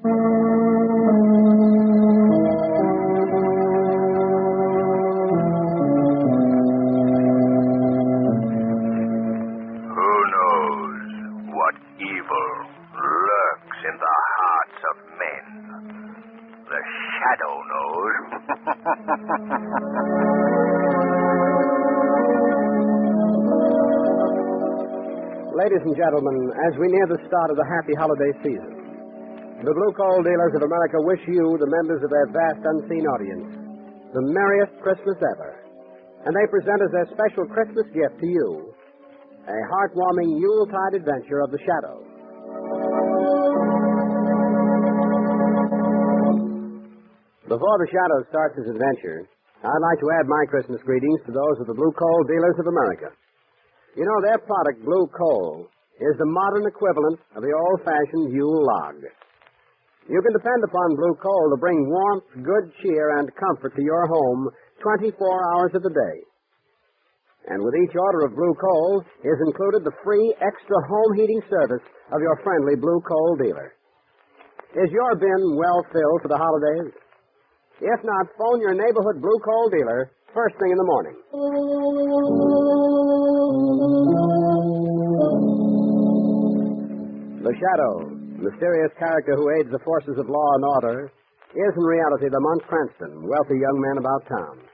Who knows what evil lurks in the hearts of men? The Shadow knows. Ladies and gentlemen, as we near the start of the happy holiday season, the Blue Coal Dealers of America wish you, the members of their vast unseen audience, the merriest Christmas ever. And they present as their special Christmas gift to you a heartwarming Yuletide adventure of the Shadow. Before the Shadow starts his adventure, I'd like to add my Christmas greetings to those of the Blue Coal Dealers of America. You know, their product, Blue Coal, is the modern equivalent of the old-fashioned Yule log. You can depend upon Blue Coal to bring warmth, good cheer, and comfort to your home 24 hours of the day. And with each order of Blue Coal is included the free extra home heating service of your friendly Blue Coal dealer. Is your bin well filled for the holidays? If not, phone your neighborhood Blue Coal dealer first thing in the morning. The Shadow, mysterious character who aids the forces of law and order, is in reality Lamont Cranston, wealthy young man about town.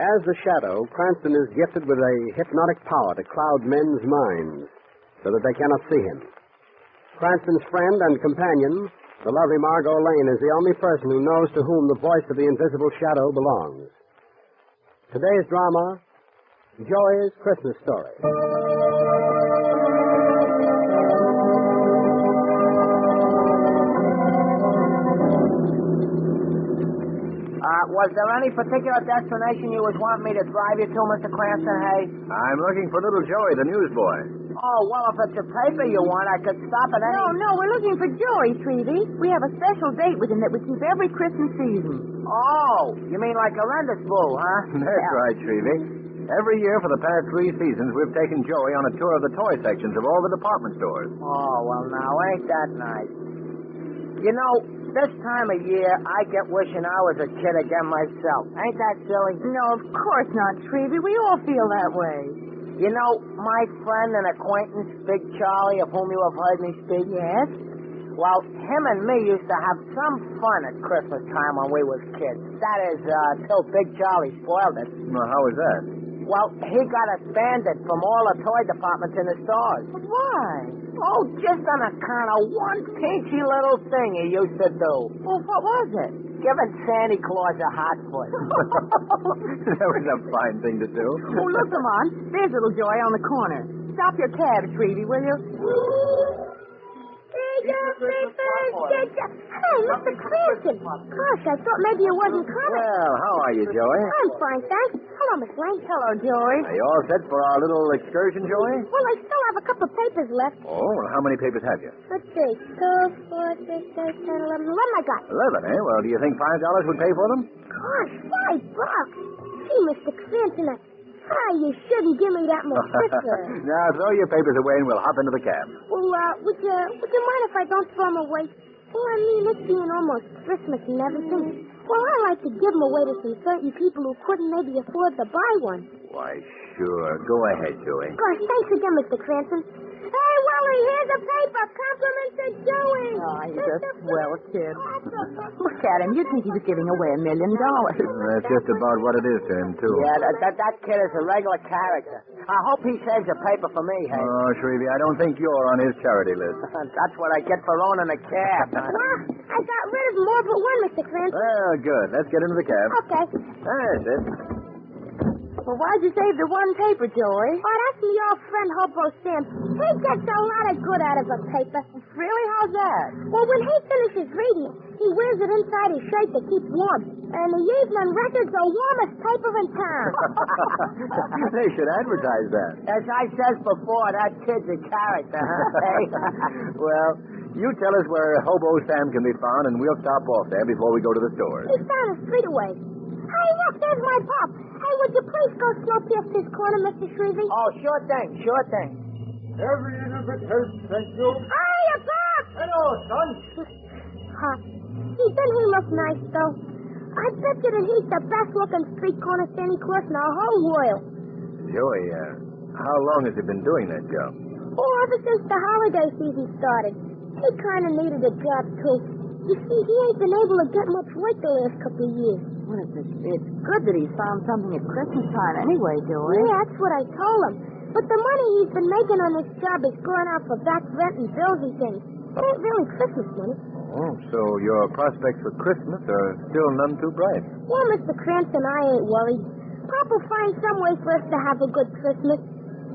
As the Shadow, Cranston is gifted with a hypnotic power to cloud men's minds so that they cannot see him. Cranston's friend and companion, the lovely Margot Lane, is the only person who knows to whom the voice of the invisible Shadow belongs. Today's drama, Joey's Christmas Story. Was there any particular destination you was wanting me to drive you to, Mr. Cranston, hey? I'm looking for little Joey, the newsboy. Oh, well, if it's a paper you want, I could stop at any... No, we're looking for Joey, Treevy. We have a special date with him that we keep every Christmas season. Oh, you mean like a rendezvous, huh? That's right, Shrevey. Every year for the past 3 seasons, we've taken Joey on a tour of the toy sections of all the department stores. Oh, well, now, ain't that nice? You know, this time of year, I get wishing I was a kid again myself. Ain't that silly? No, of course not, Treevy. We all feel that way. You know, my friend and acquaintance, Big Charlie, of whom you have heard me speak? Yes? Well, him and me used to have some fun at Christmas time when we was kids. That is, till Big Charlie spoiled it. Well, how was that? Well, he got us banded from all the toy departments in the stores. But why? Oh, just on account of one pinchy little thing he used to do. Well, what was it? Giving Santa Claus a hot foot. That was a fine thing to do. Oh, look, Lamont. There's little Joey on the corner. Stop your cab, Treevy, will you? Hey, Mr. Cranston. Gosh, I thought maybe you wasn't coming. Well, how are you, Joey? I'm fine, thanks. Hello, Miss Lane. Hello, Joey. Are you all set for our little excursion, Joey? Well, I still have a couple of papers left. Oh, well, how many papers have you? Let's see. 2, 4, 6, 8, 10, 11. 11 I got. 11, eh? Well, do you think $5 would pay for them? Gosh, $5. Gee, Mr. Cranston, you shouldn't give me that much sister. Now, throw your papers away and we'll hop into the cab. Well, would you mind if I don't throw them away? Well, I mean, it's being almost Christmas and everything. Well, I like to give them away to some certain people who couldn't maybe afford to buy one. Why, sure. Go ahead, Joey. Gosh, thanks again, Mr. Cranston. Hey, Willie, here's a paper. Compliments to Joey. Oh, he's a swell kid. Look at him. You'd think he was giving away $1 million. That's just about what it is to him, too. Yeah, that kid is a regular character. I hope he saves a paper for me, hey. Oh, Shrevey, I don't think you're on his charity list. That's what I get for owning a cab. Well, I got rid of more but one, Mr. Cranston. Well, good. Let's get into the cab. Okay. That's it. Well, why'd you save the one paper, Joey? Oh, that's me old friend Hobo Sam. He gets a lot of good out of a paper. Really? How's that? Well, when he finishes reading it, he wears it inside his shirt to keep warm. And the Evening Record's the warmest paper in town. They should advertise that. As I says before, that kid's a character, huh? Hey? Well, you tell us where Hobo Sam can be found, and we'll stop off there before we go to the stores. He's down the street away. Hey, look, there's my pop. Hey, would you please go slow past this corner, Mr. Shrevey? Oh, sure thing. Every little bit helps, thank you. Hiya, Pop! Hello, son. doesn't he look nice, though? I bet you that he's the best-looking street corner Santa Claus in the whole world. Joey, how long has he been doing that job? Oh, ever since the holiday season started. He kind of needed a job, too. You see, he ain't been able to get much work the last couple of years. Well, it's good that he's found something at Christmas time anyway, Joey. Yeah, that's what I told him. But the money he's been making on this job is going out for back rent and bills and things. It ain't really Christmas money. Oh, so your prospects for Christmas are still none too bright. Well, Mr. Cranston, I ain't worried. Papa'll find some way for us to have a good Christmas.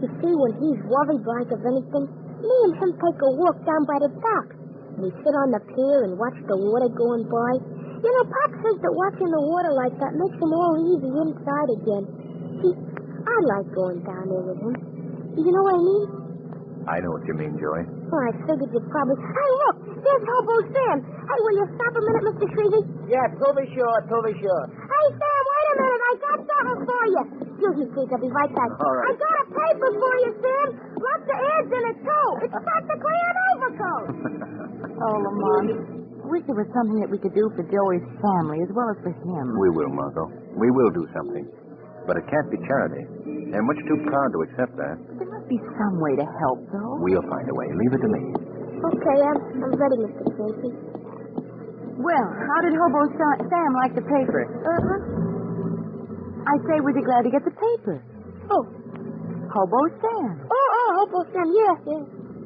You see, when he's worried like of anything, me and him take a walk down by the dock. We sit on the pier and watch the water going by. You know, Pop says that watching the water like that makes him all easy inside again. See, I like going down there with him. You know what I mean? I know what you mean, Joey. Oh, I figured you'd probably... Hey, look! There's Hobo Sam! Hey, will you stop a minute, Mr. Shrevey? Yeah, to be sure. Hey, Sam, wait a minute. I got something for you. Excuse me, please. I'll be right back. All right. I got a paper for you, Sam. Lots of ads in it, too. It's practically an overcoat. Oh, Lamont, I wish there was something that we could do for Joey's family as well as for him. We will, Margot. We will do something. But it can't be charity. They're much too proud to accept that. There must be some way to help, though. We'll find a way. Leave it to me. Okay, I'm ready, Mr. Clancy. Well, how did Hobo Sam like the paper? I say, was he glad to get the paper? Oh. Hobo Sam. Oh, Hobo Sam, yeah.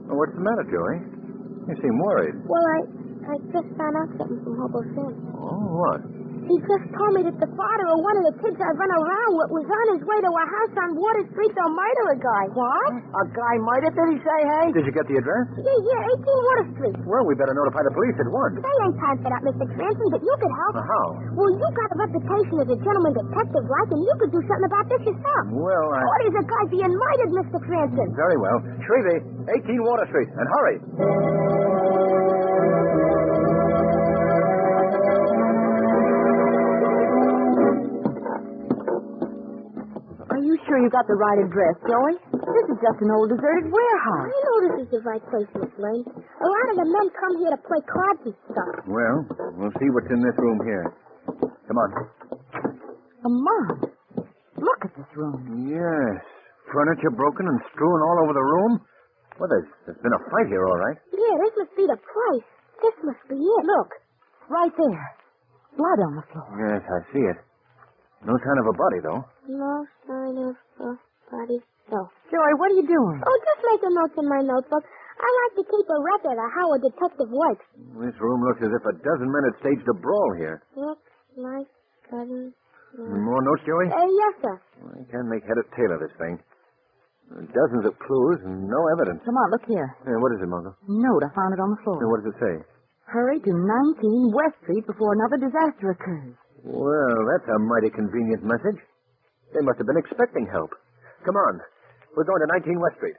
Well, what's the matter, Joey? You seem worried. Well, I just found out something from Hobo Sam. Oh, what? He just told me that the father of one of the kids I run around with was on his way to a house on Water Street to murder a guy. What? A guy murdered, did he say, hey? Did you get the address? Yeah, 18 Water Street. Well, we better notify the police at once. They ain't time for that, Mr. Cranston, but you could help. How? Well, you got a reputation as a gentleman detective, like, and you could do something about this yourself. Well, Oh, there's a guy being murdered, Mr. Cranston. Very well. Shrevey, 18 Water Street, and hurry. Are you sure you got the right address, Joey? This is just an old deserted warehouse. I know this is the right place, Miss Lane. A lot of the men come here to play cards and stuff. Well, we'll see what's in this room here. Come on. Lamont, look at this room. Yes. Furniture broken and strewn all over the room. Well, there's been a fight here, all right. Yeah, this must be the place. This must be it. Look, right there. Blood on the floor. Yes, I see it. No sign of a body, though. No sign of a body. No. Joey, what are you doing? Oh, just making notes in my notebook. I like to keep a record of how a detective works. This room looks as if a dozen men had staged a brawl here. Looks like dozen. More notes, Joey? Yes, sir. I can't make head or tail of this thing. Dozens of clues and no evidence. Come on, look here. What is it, Margot? Note, I found it on the floor. What does it say? Hurry to 19 West Street before another disaster occurs. Well, that's a mighty convenient message. They must have been expecting help. Come on. We're going to 19 West Street.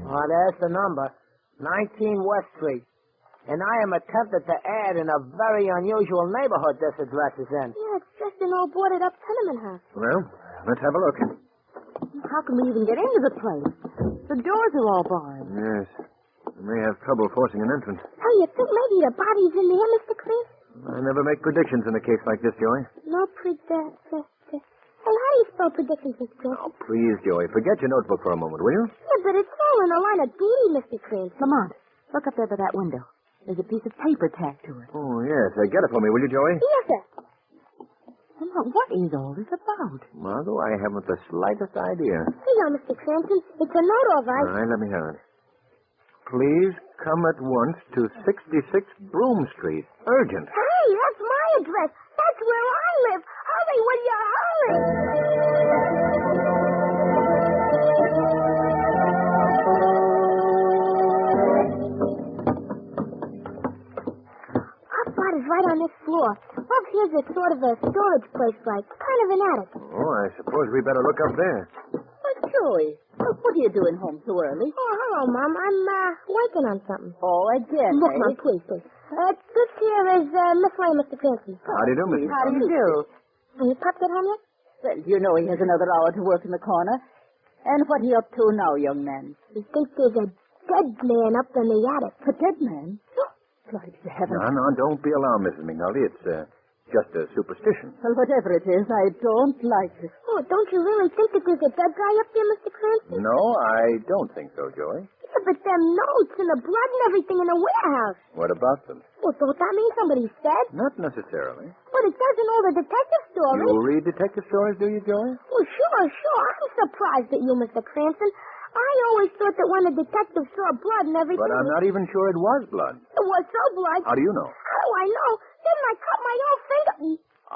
Oh, there's the number. 19 West Street. And I am attempted to add in a very unusual neighborhood this address is in. Yeah, it's just an old boarded-up tenement house. Well, let's have a look. How can we even get into the place? The doors are all barred. Yes. We may have trouble forcing an entrance. Hey, you think maybe the body's in there, Mr. Chris? I never make predictions in a case like this, Joey. No predictions. Hey, how do you spell predictions, Mr. Chris? Oh, please, Joey. Forget your notebook for a moment, will you? Yeah, but it's all in the line of duty, Mr. Chris. Lamont, look up there by that window. There's a piece of paper tacked to it. Oh, yes. Get it for me, will you, Joey? Yes, sir. Lamont, what is all this about? Margot, I haven't the slightest idea. Here you are, Mr. Cranston. It's a note, all right. All right, let me have it. Please come at once to 66 Broome Street. Urgent. Hey, that's my address. That's where I live. Hurry, will you hurry? Our spot is right on this floor. Up here's a sort of a storage place, like kind of an attic. Oh, I suppose we better look up there. But Joey, look, what are you doing home so early? Oh, hello, Mom. I'm working on something. Oh, again, Look, Mom, please. This here is Miss Lane, Mr. Cranston. How do you do, Mrs. How do you do? Are you Pop get home yet? Well, you know he has another hour to work in the corner. And what are you up to now, young man? We think there's a dead man up in the attic. A dead man? Glory to heaven. No, don't be alarmed, Mrs. McNulty. It's just a superstition. Well, whatever it is, I don't like it. Oh, don't you really think that there's a dead guy up there, Mr. Cranston? No, I don't think so, Joey. Yeah, but them notes and the blood and everything in the warehouse. What about them? Well, don't that mean somebody's dead? Not necessarily. But it does in all the detective stories. You read detective stories, do you, Joey? Well, sure. I'm surprised at you, Mr. Cranston. I always thought that when a detective saw blood and everything... But I'm not even sure it was blood. It was so blood. How do you know? How do I know? Didn't I cut my own finger?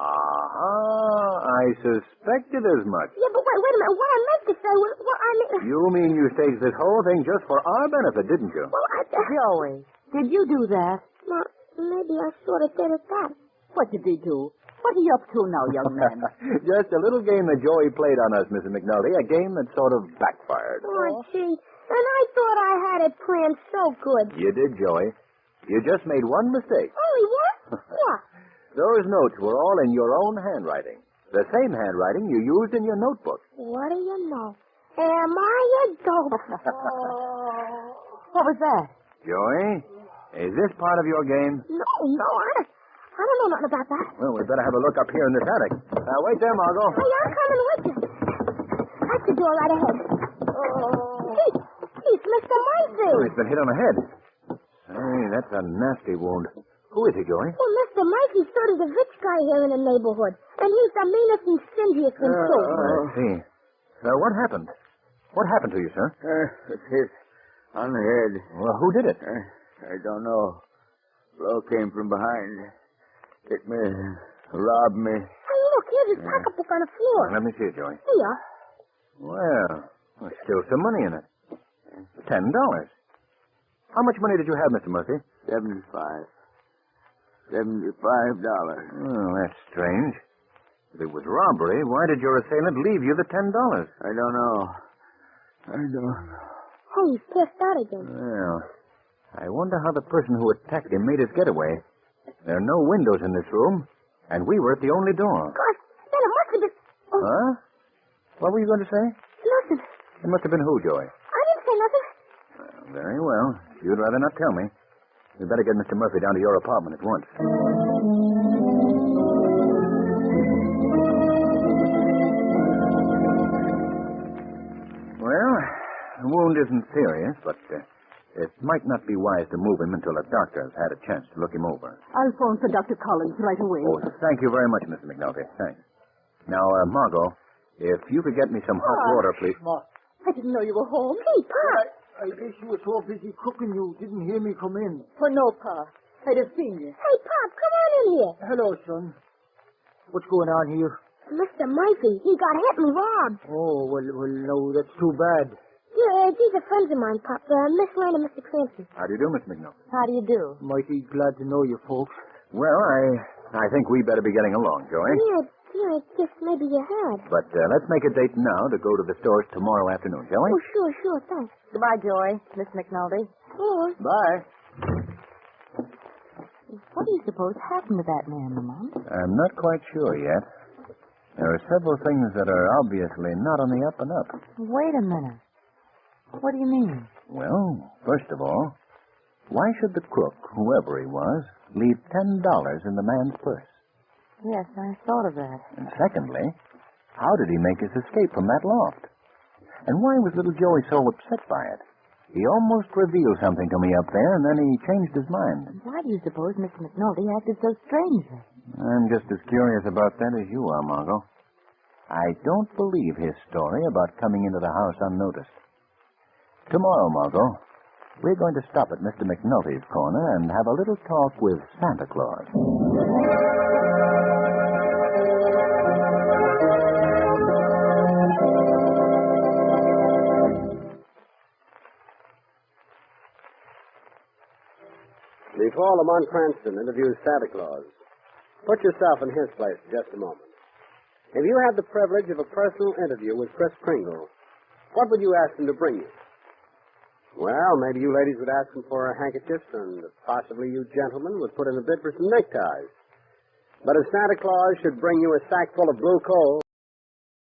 I suspected as much. Yeah, but wait a minute. What I meant to say was... Well, I mean... You mean you staged this whole thing just for our benefit, didn't you? Well, Joey, did you do that? Well, maybe I sort of did at that. What did he do? What are you up to now, young man? Just a little game that Joey played on us, Mrs. McNulty. A game that sort of backfired. Oh, gee. And I thought I had it planned so good. You did, Joey. You just made one mistake. Only what? What? Those notes were all in your own handwriting. The same handwriting you used in your notebook. What do you know? Am I a dope? What was that? Joey, is this part of your game? No, I don't know nothing about that. Well, we'd better have a look up here in this attic. Wait there, Margot. Hey, I'm coming with you. That's the door right ahead. It's Mr. Murphy. Oh, he's been hit on the head. Hey, that's a nasty wound. Who is he, Joey? Well, Mr. Murphy's sort of the rich guy here in the neighborhood. And he's the meanest and stingiest one, too. I see. What happened? What happened to you, sir? It's hit on the head. Well, who did it? I don't know. Blow came from behind. Hit me. Robbed me. Hey, look, here's his pocketbook on the floor. Let me see it, Joey. Here. Well, there's still some money in it. $10. How much money did you have, Mr. Murphy? $75. Oh, that's strange. If it was robbery, why did your assailant leave you the $10? I don't know. Hey, he's pissed out again. Well, I wonder how the person who attacked him made his getaway. There are no windows in this room, and we were at the only door. Gosh, then it must have been... Oh, Huh? What were you going to say? nothing. It must have been who, Joey? I didn't say nothing. Very well. If you'd rather not tell me, we'd better get Mr. Murphy down to your apartment at once. Well, the wound isn't serious, but it might not be wise to move him until a doctor has had a chance to look him over. I'll phone for Dr. Collins right away. Oh, thank you very much, Mr. McNulty. Thanks. Now, Margot, if you could get me some hot water, please. I didn't know you were home. Hey, Pop. I guess you were so busy cooking you didn't hear me come in. For no, Pa. I'd have seen you. Hey, Pop, come on in here. Hello, son. What's going on here? Mr. Murphy, he got hit and robbed. Oh, well, no, that's too bad. Yeah, these are friends of mine, Pop. Miss Lane and Mr. Cranston. How do you do, Miss McNulty? How do you do? Mighty glad to know you, folks. Well, I think we better be getting along, Joey. Yeah, I guess maybe you had. But let's make a date now to go to the stores tomorrow afternoon, shall we? Oh, sure, thanks. Goodbye, Joey. Miss McNulty. Oh, Bye. What do you suppose happened to that man, Lamont? I'm not quite sure yet. There are several things that are obviously not on the up and up. Wait a minute. What do you mean? Well, first of all, why should the crook, whoever he was, leave $10 in the man's purse? Yes, I thought of that. And secondly, how did he make his escape from that loft? And why was little Joey so upset by it? He almost revealed something to me up there, and then he changed his mind. Why do you suppose Mr. McNulty acted so strangely? I'm just as curious about that as you are, Margot. I don't believe his story about coming into the house unnoticed. Tomorrow, Margot, we're going to stop at Mr. McNulty's corner and have a little talk with Santa Claus. Before Lamont Cranston interviews Santa Claus, put yourself in his place for just a moment. If you had the privilege of a personal interview with Kris Kringle, what would you ask him to bring you? Well, maybe you ladies would ask him for handkerchiefs, and possibly you gentlemen would put in a bid for some neckties. But if Santa Claus should bring you a sack full of blue coal,